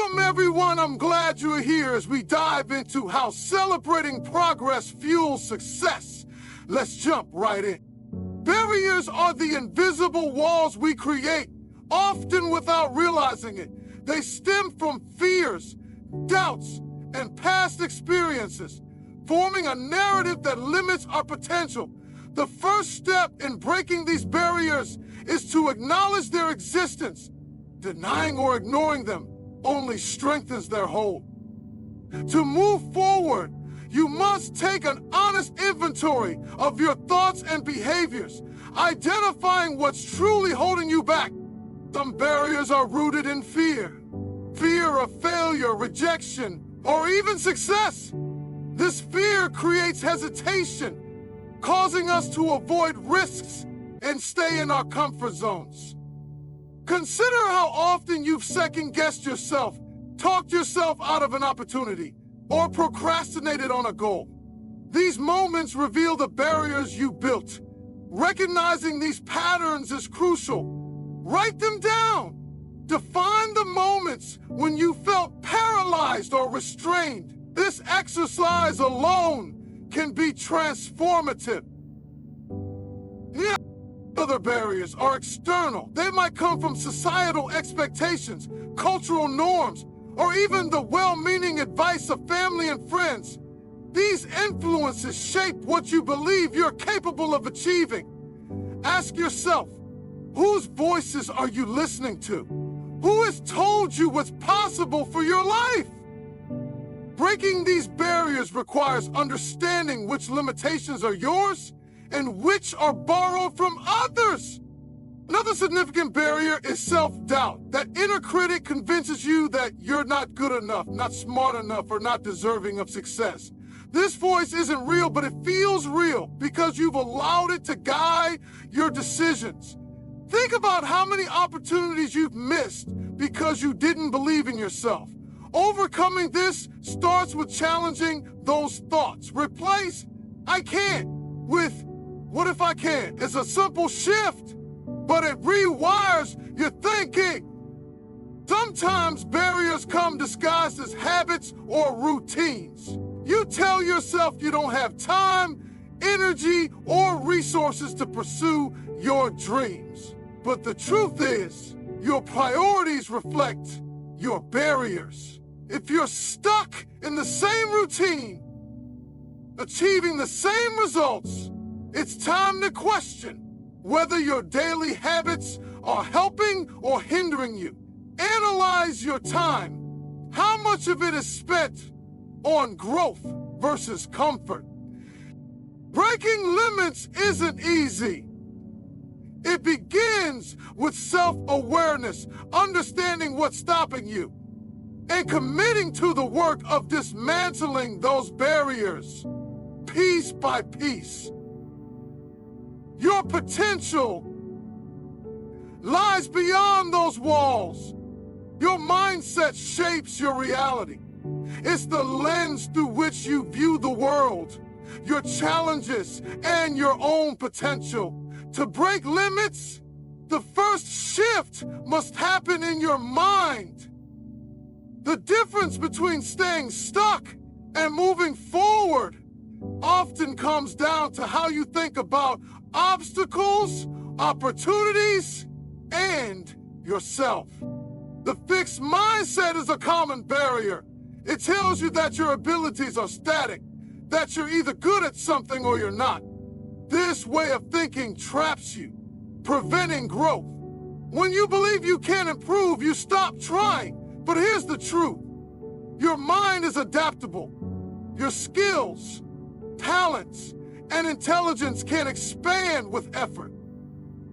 Welcome, everyone. I'm glad you're here as we dive into how celebrating progress fuels success. Let's jump right in. Barriers are the invisible walls we create, often without realizing it. They stem from fears, doubts, and past experiences, forming a narrative that limits our potential. The first step in breaking these barriers is to acknowledge their existence. Denying or ignoring them only strengthens their hold. To move forward, you must take an honest inventory of your thoughts and behaviors, identifying what's truly holding you back. Some barriers are rooted in fear. Fear of failure, rejection, or even success. This fear creates hesitation, causing us to avoid risks and stay in our comfort zones. Consider how often you've second-guessed yourself, talked yourself out of an opportunity, or procrastinated on a goal. These moments reveal the barriers you built. Recognizing these patterns is crucial. Write them down. Define the moments when you felt paralyzed or restrained. This exercise alone can be transformative. Yeah. Other barriers are external. They might come from societal expectations, cultural norms, or even the well-meaning advice of family and friends. These influences shape what you believe you're capable of achieving. Ask yourself, whose voices are you listening to? Who has told you what's possible for your life? Breaking these barriers requires understanding which limitations are yours and which are borrowed from others. Another significant barrier is self-doubt. That inner critic convinces you that you're not good enough, not smart enough, or not deserving of success. This voice isn't real, but it feels real because you've allowed it to guide your decisions. Think about how many opportunities you've missed because you didn't believe in yourself. Overcoming this starts with challenging those thoughts. Replace "I can't" with "what if I can?" It's a simple shift, but it rewires your thinking. Sometimes barriers come disguised as habits or routines. You tell yourself you don't have time, energy, or resources to pursue your dreams. But the truth is, your priorities reflect your barriers. If you're stuck in the same routine, achieving the same results, it's time to question whether your daily habits are helping or hindering you. Analyze your time. How much of it is spent on growth versus comfort? Breaking limits isn't easy. It begins with self-awareness, understanding what's stopping you, and committing to the work of dismantling those barriers, piece by piece. Your potential lies beyond those walls. Your mindset shapes your reality. It's the lens through which you view the world, your challenges, and your own potential. To break limits, the first shift must happen in your mind. The difference between staying stuck and moving forward often comes down to how you think about obstacles, opportunities, and yourself. The fixed mindset is a common barrier. It tells you that your abilities are static, that you're either good at something or you're not. This way of thinking traps you, preventing growth. When you believe you can't improve, you stop trying. But here's the truth. Your mind is adaptable. Your skills, talents, and intelligence can expand with effort.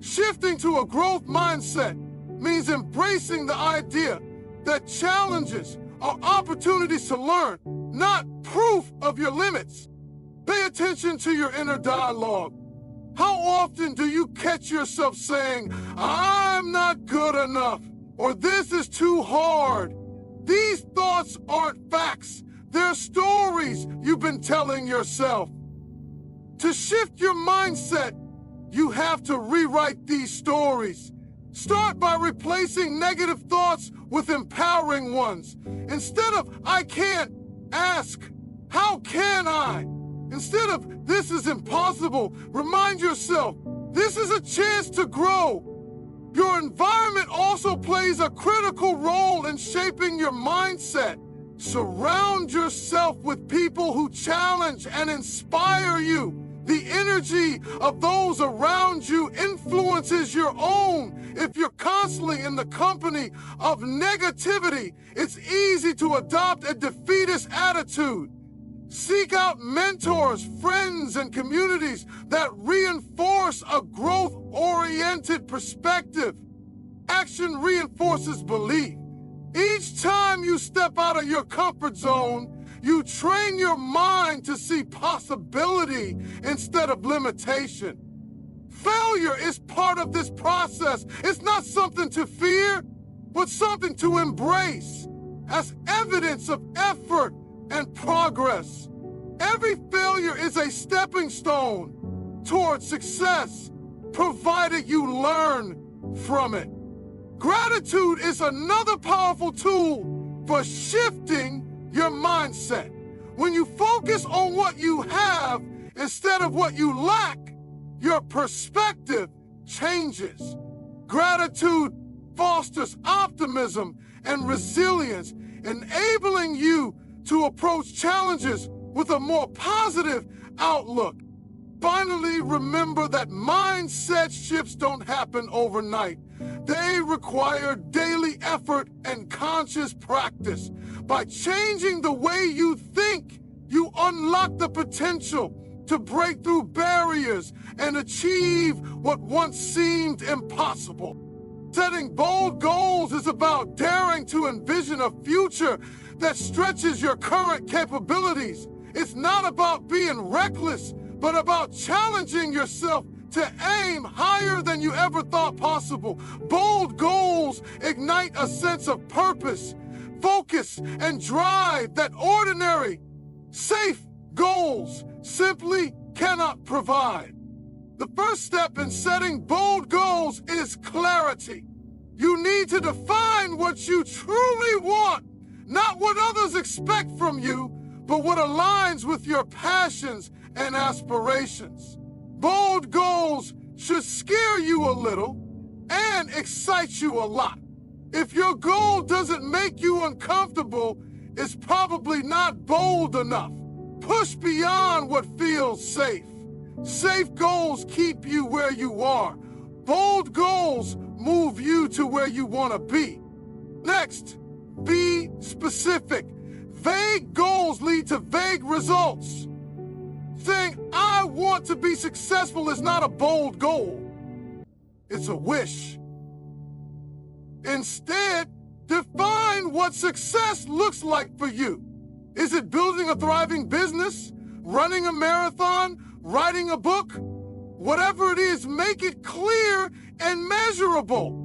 Shifting to a growth mindset means embracing the idea that challenges are opportunities to learn, not proof of your limits. Pay attention to your inner dialogue. How often do you catch yourself saying, "I'm not good enough," or "this is too hard"? These thoughts aren't facts. They're stories you've been telling yourself. To shift your mindset, you have to rewrite these stories. Start by replacing negative thoughts with empowering ones. Instead of "I can't," ask "How can I?" Instead of "This is impossible," remind yourself, "This is a chance to grow." Your environment also plays a critical role in shaping your mindset. Surround yourself with people who challenge and inspire you. The energy of those around you influences your own. If you're constantly in the company of negativity, it's easy to adopt a defeatist attitude. Seek out mentors, friends, and communities that reinforce a growth-oriented perspective. Action reinforces belief. Each time you step out of your comfort zone, you train your mind to see possibility instead of limitation. Failure is part of this process. It's not something to fear, but something to embrace as evidence of effort and progress. Every failure is a stepping stone toward success, provided you learn from it. Gratitude is another powerful tool for shifting your mindset. When you focus on what you have instead of what you lack, your perspective changes. Gratitude fosters optimism and resilience, enabling you to approach challenges with a more positive outlook. Finally, remember that mindset shifts don't happen overnight. They require daily effort and conscious practice. By changing the way you think, you unlock the potential to break through barriers and achieve what once seemed impossible. Setting bold goals is about daring to envision a future that stretches your current capabilities. It's not about being reckless, but about challenging yourself to aim higher than you ever thought possible. Bold goals ignite a sense of purpose, focus, and drive that ordinary, safe goals simply cannot provide. The first step in setting bold goals is clarity. You need to define what you truly want, not what others expect from you, but what aligns with your passions and aspirations. Bold goals should scare you a little and excite you a lot. If your goal doesn't make you uncomfortable, it's probably not bold enough. Push beyond what feels safe. Safe goals keep you where you are. Bold goals move you to where you want to be. Next, be specific. Vague goals lead to vague results. Saying, "I want to be successful" is not a bold goal. It's a wish. Instead, define what success looks like for you. Is it building a thriving business, running a marathon, writing a book? Whatever it is, make it clear and measurable.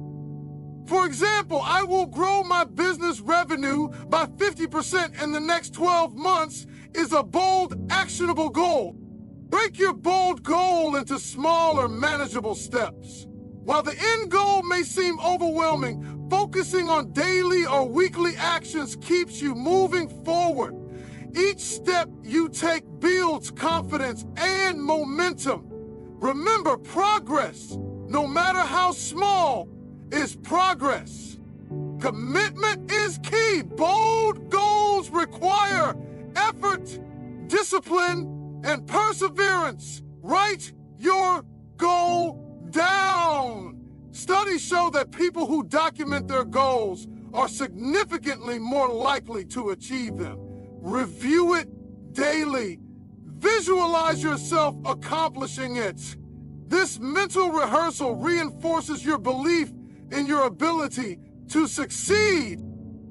For example, "I will grow my business revenue by 50% in the next 12 months" is a bold, actionable goal. Break your bold goal into smaller, manageable steps. While the end goal may seem overwhelming, focusing on daily or weekly actions keeps you moving forward. Each step you take builds confidence and momentum. Remember, progress, no matter how small, is progress. Commitment is key. Bold goals require effort, discipline, and perseverance. Write your goal down. Studies show that people who document their goals are significantly more likely to achieve them. Review it daily. Visualize yourself accomplishing it. This mental rehearsal reinforces your belief in your ability to succeed.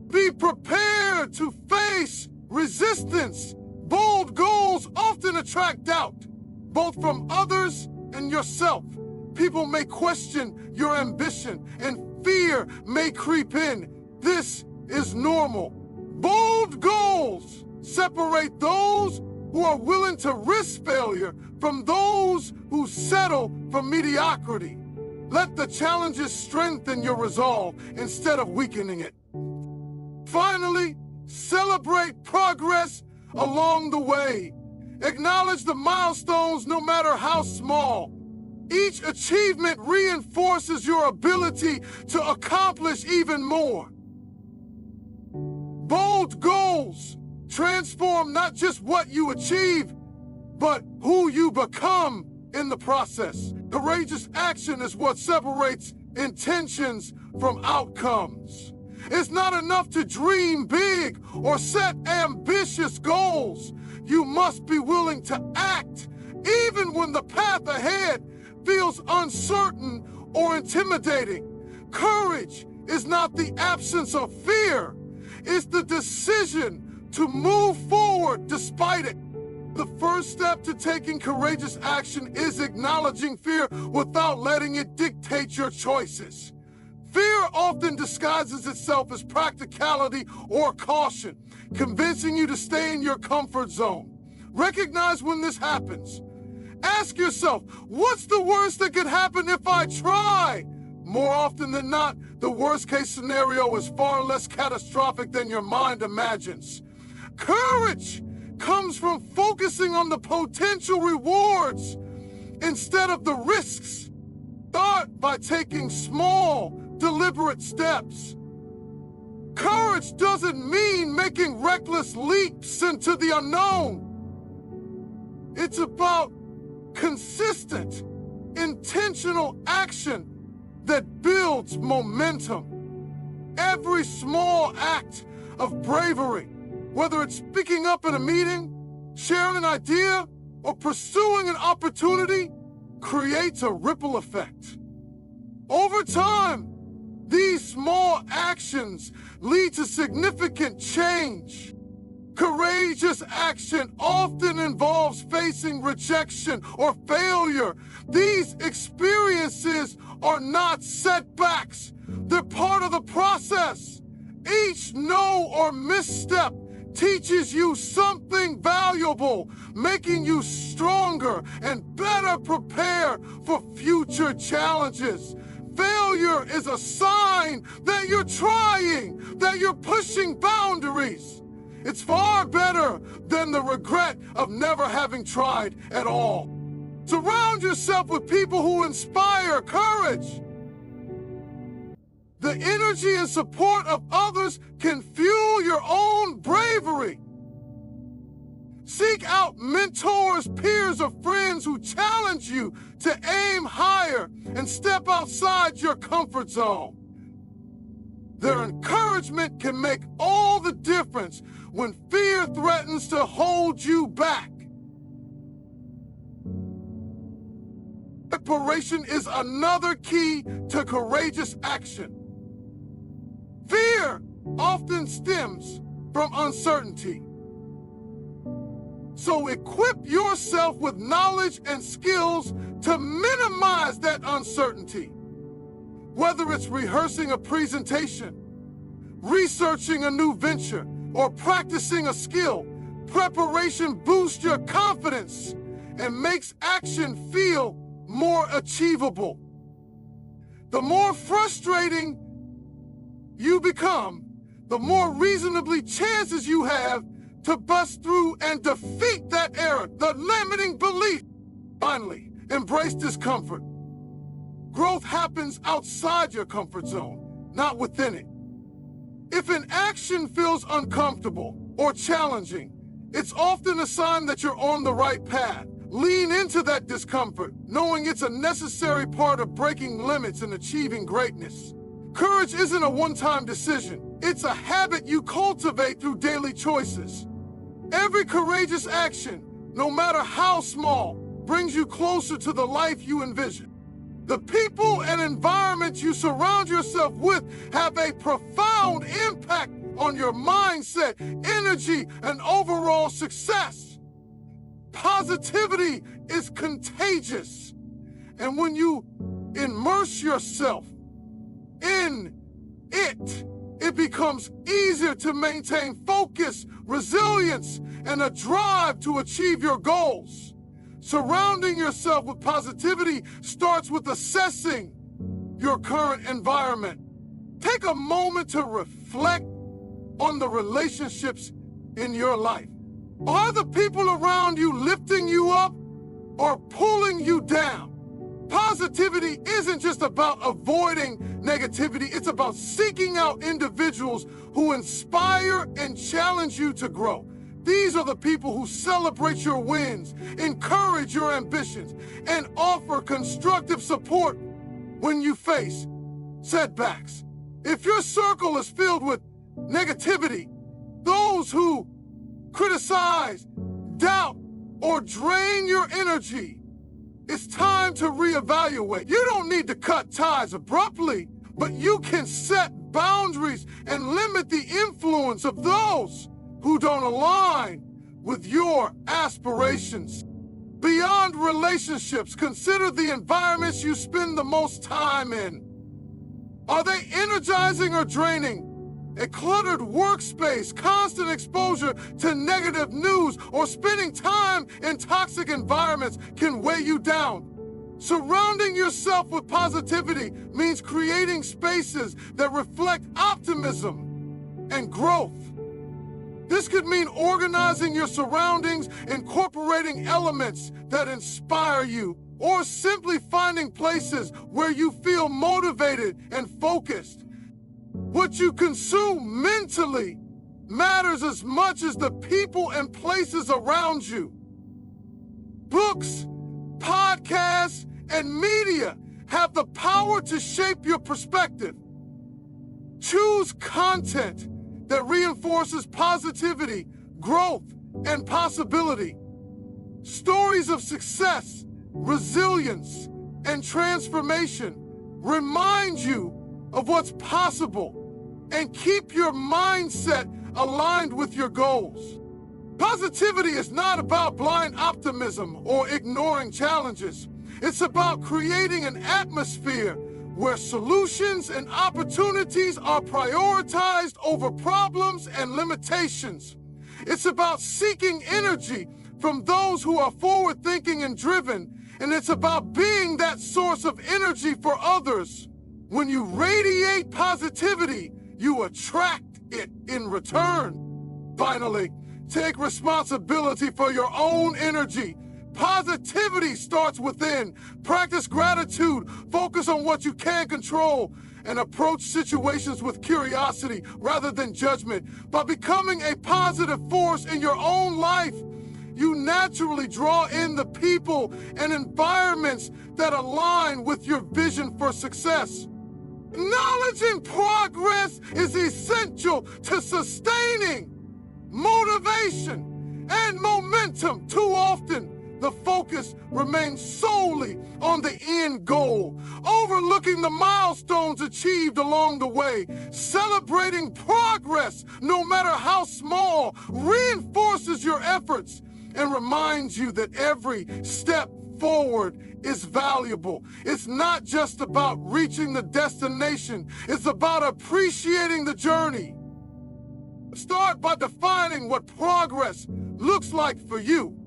Be prepared to face resistance. Bold goals often attract doubt, both from others and yourself. People may question your ambition, and fear may creep in. This is normal. Bold goals separate those who are willing to risk failure from those who settle for mediocrity. Let the challenges strengthen your resolve instead of weakening it. Finally, celebrate progress along the way. Acknowledge the milestones no matter how small. Each achievement reinforces your ability to accomplish even more. Bold goals transform not just what you achieve, but who you become in the process. Courageous action is what separates intentions from outcomes. It's not enough to dream big or set ambitious goals. You must be willing to act, even when the path ahead feels uncertain or intimidating. Courage is not the absence of fear. It's the decision to move forward despite it. The first step to taking courageous action is acknowledging fear without letting it dictate your choices. Fear often disguises itself as practicality or caution, convincing you to stay in your comfort zone. Recognize when this happens. Ask yourself, what's the worst that could happen if I try? More often than not, the worst-case scenario is far less catastrophic than your mind imagines. Courage comes from focusing on the potential rewards instead of the risks. Start by taking small, deliberate steps. Courage doesn't mean making reckless leaps into the unknown. It's about consistent, intentional action that builds momentum. Every small act of bravery, whether it's speaking up in a meeting, sharing an idea, or pursuing an opportunity, creates a ripple effect. Over time, these small actions lead to significant change. Courageous action often involves facing rejection or failure. These experiences are not setbacks. They're part of the process. Each no or misstep teaches you something valuable, making you stronger and better prepared for future challenges. Failure is a sign that you're trying, that you're pushing boundaries. It's far better than the regret of never having tried at all. Surround yourself with people who inspire courage. The energy and support of others can fuel your own bravery. Seek out mentors, peers, or friends who challenge you to aim higher and step outside your comfort zone. Their encouragement can make all the difference when fear threatens to hold you back. Preparation is another key to courageous action. Fear often stems from uncertainty. So equip yourself with knowledge and skills to minimize that uncertainty. Whether it's rehearsing a presentation, researching a new venture, or practicing a skill, preparation boosts your confidence and makes action feel more achievable. The more frustrating you become, the more reasonably chances you have to bust through and defeat that error, the limiting belief. Finally, embrace discomfort. Growth happens outside your comfort zone, not within it. If an action feels uncomfortable or challenging, it's often a sign that you're on the right path. Lean into that discomfort, knowing it's a necessary part of breaking limits and achieving greatness. Courage isn't a one-time decision. It's a habit you cultivate through daily choices. Every courageous action, no matter how small, brings you closer to the life you envision. The people and environments you surround yourself with have a profound impact on your mindset, energy, and overall success. Positivity is contagious. And when you immerse yourself in it, it becomes easier to maintain focus, resilience, and a drive to achieve your goals. Surrounding yourself with positivity starts with assessing your current environment. Take a moment to reflect on the relationships in your life. Are the people around you lifting you up or pulling you down? Positivity isn't just about avoiding negativity, it's about seeking out individuals who inspire and challenge you to grow. These are the people who celebrate your wins, encourage your ambitions, and offer constructive support when you face setbacks. If your circle is filled with negativity, those who criticize, doubt, or drain your energy, it's time to reevaluate. You don't need to cut ties abruptly, but you can set boundaries and limit the influence of those who don't align with your aspirations. Beyond relationships, consider the environments you spend the most time in. Are they energizing or draining? A cluttered workspace, constant exposure to negative news, or spending time in toxic environments can weigh you down. Surrounding yourself with positivity means creating spaces that reflect optimism and growth. This could mean organizing your surroundings, incorporating elements that inspire you, or simply finding places where you feel motivated and focused. What you consume mentally matters as much as the people and places around you. Books, podcasts, and media have the power to shape your perspective. Choose content that reinforces positivity, growth, and possibility. Stories of success, resilience, and transformation remind you of what's possible and keep your mindset aligned with your goals. Positivity is not about blind optimism or ignoring challenges. It's about creating an atmosphere where solutions and opportunities are prioritized over problems and limitations. It's about seeking energy from those who are forward-thinking and driven, and it's about being that source of energy for others. When you radiate positivity, you attract it in return. Finally, take responsibility for your own energy. Positivity starts within. Practice gratitude, focus on what you can control, and approach situations with curiosity rather than judgment. By becoming a positive force in your own life, you naturally draw in the people and environments that align with your vision for success. Acknowledging progress is essential to sustaining motivation and momentum. Too often, the focus remains solely on the end goal, overlooking the milestones achieved along the way. Celebrating progress, no matter how small, reinforces your efforts and reminds you that every step forward is valuable. It's not just about reaching the destination, it's about appreciating the journey. Start by defining what progress looks like for you.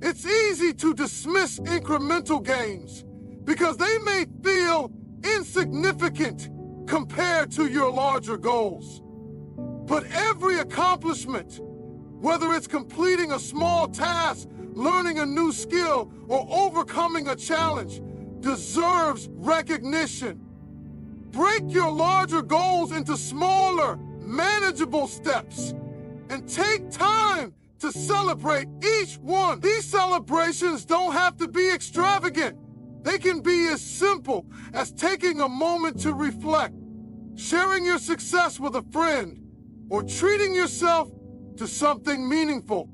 It's easy to dismiss incremental gains because they may feel insignificant compared to your larger goals. But every accomplishment, whether it's completing a small task, learning a new skill, or overcoming a challenge, deserves recognition. Break your larger goals into smaller, manageable steps, and take time to celebrate each one. These celebrations don't have to be extravagant. They can be as simple as taking a moment to reflect, sharing your success with a friend, or treating yourself to something meaningful.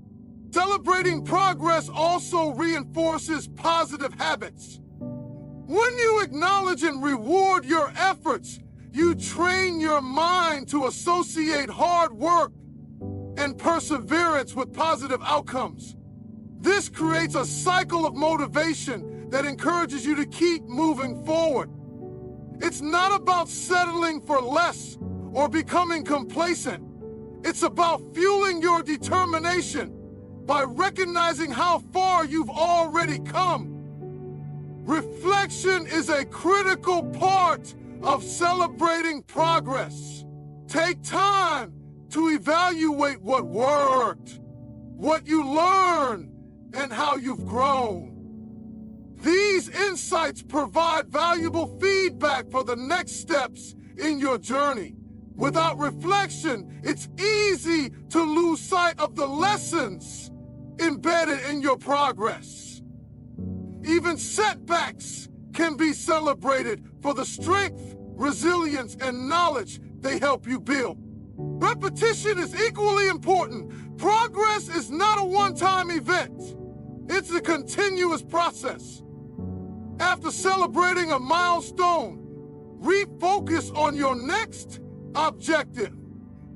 Celebrating progress also reinforces positive habits. When you acknowledge and reward your efforts, you train your mind to associate hard work and perseverance with positive outcomes. This creates a cycle of motivation that encourages you to keep moving forward. It's not about settling for less or becoming complacent. It's about fueling your determination by recognizing how far you've already come. Reflection is a critical part of celebrating progress. Take time to evaluate what worked, what you learned, and how you've grown. These insights provide valuable feedback for the next steps in your journey. Without reflection, it's easy to lose sight of the lessons embedded in your progress. Even setbacks can be celebrated for the strength, resilience, and knowledge they help you build. Repetition is equally important. Progress is not a one-time event. It's a continuous process. After celebrating a milestone, refocus on your next objective.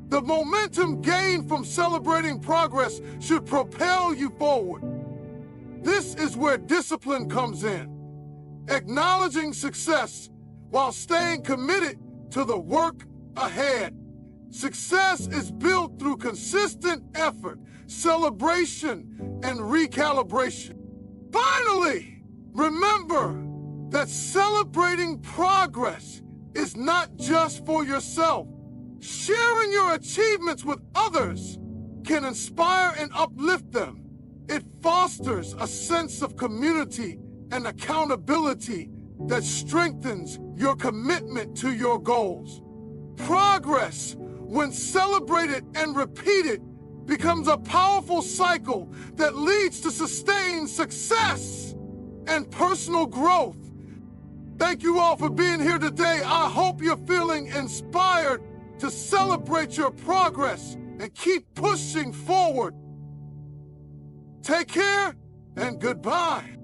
The momentum gained from celebrating progress should propel you forward. This is where discipline comes in. Acknowledging success while staying committed to the work ahead. Success is built through consistent effort, celebration, and recalibration. Finally, remember that celebrating progress is not just for yourself. Sharing your achievements with others can inspire and uplift them. It fosters a sense of community and accountability that strengthens your commitment to your goals. Progress, when celebrated and repeated, becomes a powerful cycle that leads to sustained success and personal growth. Thank you all for being here today. I hope you're feeling inspired to celebrate your progress and keep pushing forward. Take care and goodbye.